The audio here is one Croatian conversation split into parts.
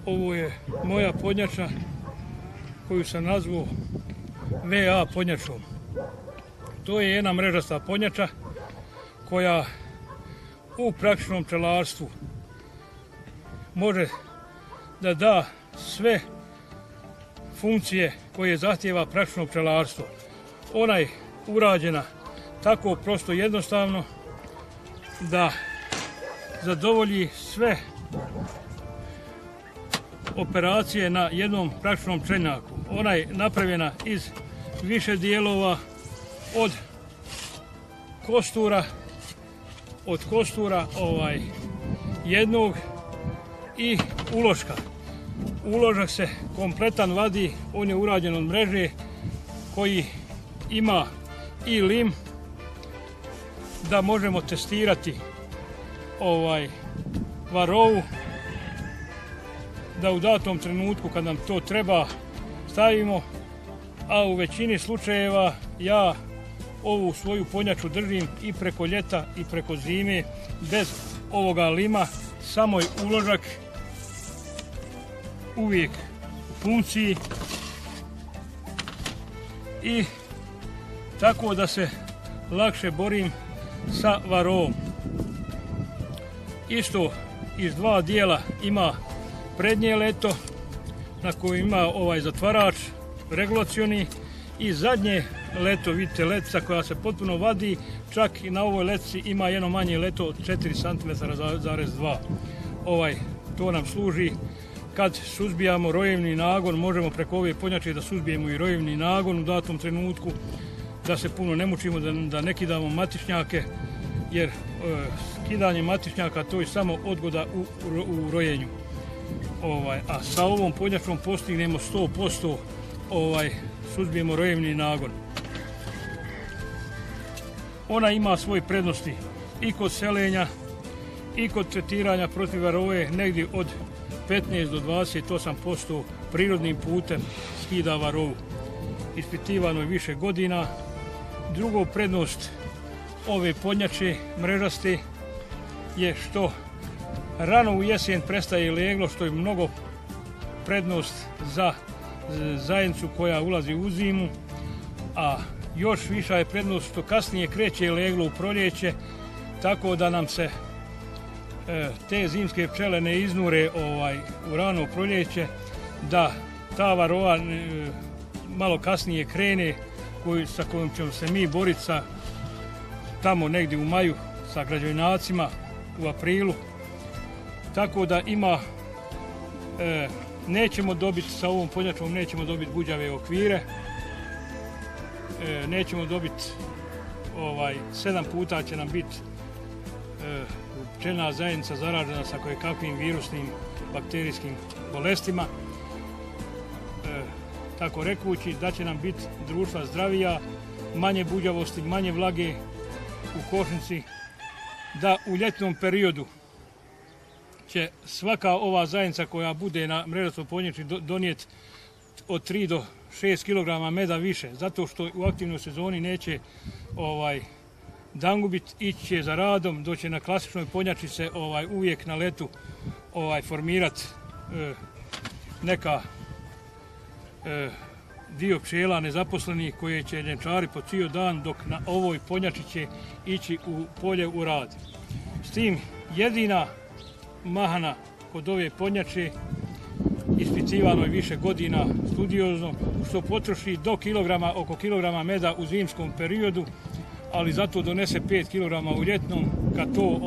Ovo je moja podnjača koju sam nazvao VA podnjačom. To je jedna mrežasta podnjača koja u praktičnom pčelarstvu može da da sve funkcije koje zahtijeva praktično pčelarstvo. Ona je urađena tako prosto jednostavno da zadovolji sve operacije na jednom praktičnom pčeljnjaku. Ona je napravljena iz više dijelova, od kostura jednog i uloška. Uložak se kompletan vadi, on je urađen od mreže koji ima i lim da možemo testirati varovu, da u datom trenutku kad nam to treba stavimo, a u većini slučajeva ja ovu svoju podnjaču držim i preko ljeta i preko zime bez ovoga lima, samo je uložak uvijek u funkciji i tako da se lakše borim sa varovom. Isto iz dva dijela ima prednje leto na kojem ima ovaj zatvarač regulacioni i zadnje leto, vidite letca koja se potpuno vadi, čak i na ovoj letci ima jedno manje leto od 4 cm/2. To nam služi kad suzbijamo rojevni nagon, možemo preko ove podnjače da suzbijemo i rojevni nagon u datom trenutku, da se puno ne mučimo, da ne kidamo matičnjake, jer skidanje matičnjaka to je samo odgoda u rojenju. A sa ovom podnjačom postignemo 100% suzbijemo rojevni nagon. Ona ima svoje prednosti i kod selenja i kod tretiranja protiv varove, negdje od 15 do 28% prirodnim putem skida varovu. Ispitivano je više godina. Druga prednost ove podnjače mrežaste je što rano u jesen prestaje leglo, što je mnogo prednost za zajednicu koja ulazi u zimu, a još viša je prednost što kasnije kreće leglo u proljeće, tako da nam se te zimske pčele ne iznure u rano proljeće, da ta varova malo kasnije krene, sa kojom ćemo se mi boriti tamo negdje u maju sa građevinacima u aprilu. Tako da nećemo dobiti sa ovom podnjačom, nećemo dobiti guđave okvire, nećemo dobiti 7 puta će nam biti pčelna zajednica zaražena sa kojekakvim virusnim bakterijskim bolestima. Tako rekući da će nam biti društva zdravija, manje buđavosti, manje vlage u košnici, da u ljetnom periodu će svaka ova zajednica koja bude na mrežastoj podnjači donijeti od 3 do 6 kg meda više, zato što u aktivnoj sezoni neće dangubit, ići će za radom, dok će na klasičnoj podnjači se uvijek na letu formirati neka dio pčela nezaposlenih koje će ljenčari po cijel dan, dok na ovoj podnjači će ići u polje u rad. S tim jedina mahana kod ove podnjače, ispitivano je više godina studiozno, što potroši do oko kilograma meda u zimskom periodu, ali zato donese 5 kg u ljetnom. Kad to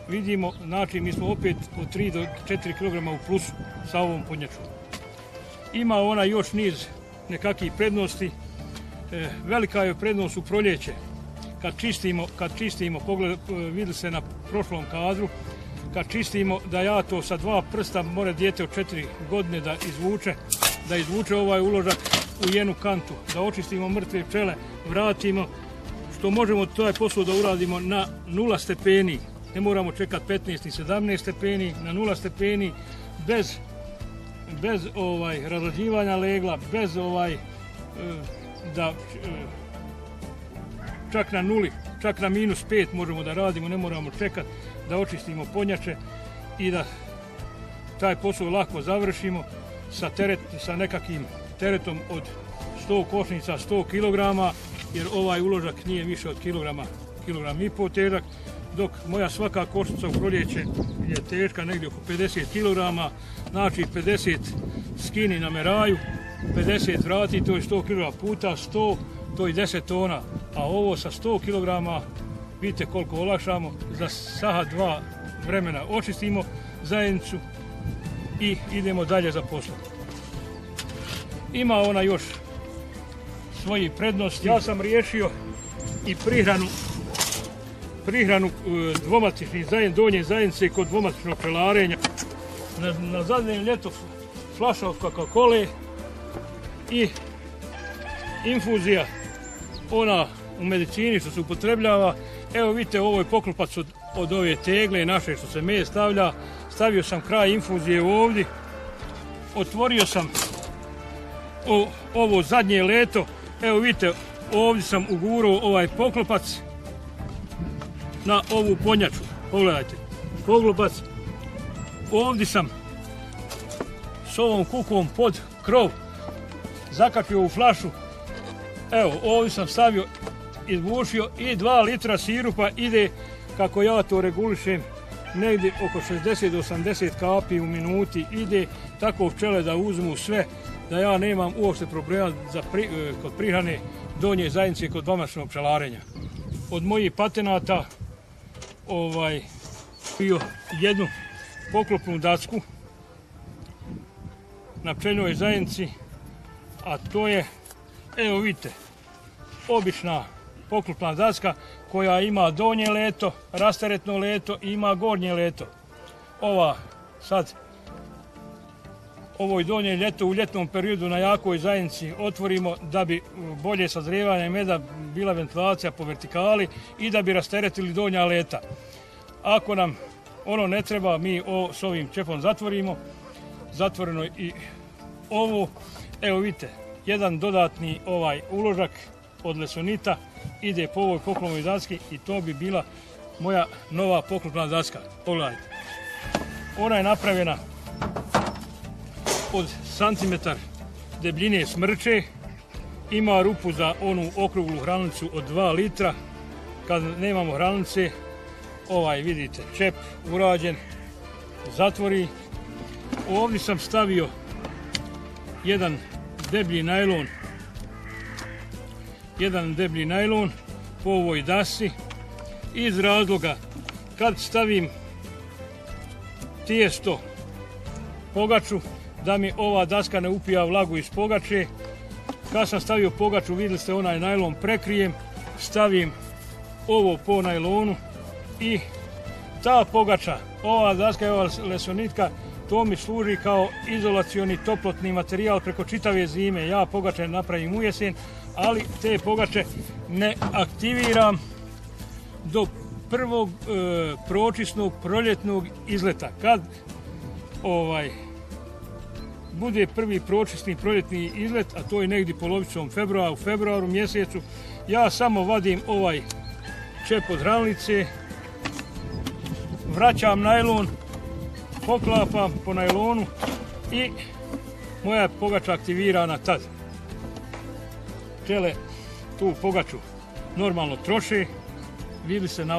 vidimo, znači mi smo opet od 3 do 4 kg u plusu sa ovom podnjačom. Ima ona još niz nekakvih prednosti. Velika je prednost u proljeće. Kad čistimo, vidjeli se na prošlom kadru, kad čistimo da ja to sa 2 prsta, more dijete od 4 godine da izvuče ovaj uložak u jednu kantu, da očistimo mrtve pčele, vratimo, što možemo taj posao da uradimo na 0 stepeni. Ne moramo čekati 15 i 17 stepeni, na 0 stepeni, bez razlađivanja legla, bez čak na nuli, čak na -5 možemo da radimo, ne moramo čekati da očistimo podnjače. i da taj posao lako završimo sa nekakvim teretom od 100 košnica, 100 kg, jer ovaj uložak nije više od kilogram i pol težak, dok moja svaka košnica u proljeće je teška negdje oko 50 kg, znači 50 skini na meraju, 50 vrati, to je 100 kg puta 100, to je 10 tona, a ovo sa 100 kg, vidite koliko olakšamo, za saha 2 vremena očistimo zajednicu i idemo dalje za poslom. Ima ona još svojih prednosti. Ja sam riješio i prihranu dvomatičnih donje zajednice kod dvomatičnog pčelarenja. Na zadnjem ljetu flaša od Coca-Cole i infuzija, ona u medicini što se upotrebljava. Evo vidite, ovo je poklopac od ove tegle naše što se med stavlja. Stavio sam kraj infuzije ovdje, otvorio sam ovo zadnje leto. Evo vidite, ovdje sam ugurao ovaj poklopac na ovu ponjaču. Pogledajte, poklopac. Ovdje sam s ovom kukom pod krov zakačio u flašu. Evo, ovdje sam stavio, izbušio i 2 litra sirupa ide, kako ja to regulišem, negdje oko 60 do 80 kapi u minuti ide, tako pčele da uzmu sve, da ja nemam uopšte problema kod prihrane donje zajednice kod dvomatičnog pčelarenja. Od mojih patenata bio jednu poklopnu dacku na pčelinoj zajednici, a to je, evo vidite, obična poklopna dacka koja ima donje leto, rasteretno leto i ima gornje leto. Ovo donje ljeto u ljetnom periodu na jakoj zajednici otvorimo da bi bolje sazrijevanje meda bila ventilacija po vertikali i da bi rasteretili donja leta. Ako nam ono ne treba, mi s ovim čepom zatvorimo. Zatvoreno i ovo. Evo vidite, jedan dodatni uložak od lesonita ide po ovoj poklopnoj daski i to bi bila moja nova poklopna daska. Pogledajte. Ona je napravljena od santimetar debljine smrče, ima rupu za onu okruglu hranilicu od 2 litra. Kad nemamo hranilice, vidite, čep urađen, zatvori. Ovdje sam stavio jedan deblji najlon po ovoj dasi iz razloga kad stavim tijesto pogaču da mi ova daska ne upija vlagu iz pogače. Kad sam stavio pogaču, vidjeli ste, onaj najlon prekrijem, stavim ovo po najlonu i ta pogača, ova daska i ova lesonitka, to mi služi kao izolacioni toplotni materijal preko čitave zime. Ja pogače napravim u jesen, ali te pogače ne aktiviram do prvog pročisnog proljetnog izleta. Kad bude prvi pročisni proljetni izlet, a to je negdje polovicom februara, u februaru mjesecu, ja samo vadim ovaj čep od hranilice, vraćam najlon, poklapam po najlonu i moja pogača aktivirana tad. Pčele tu pogaču normalno troše, vidi se na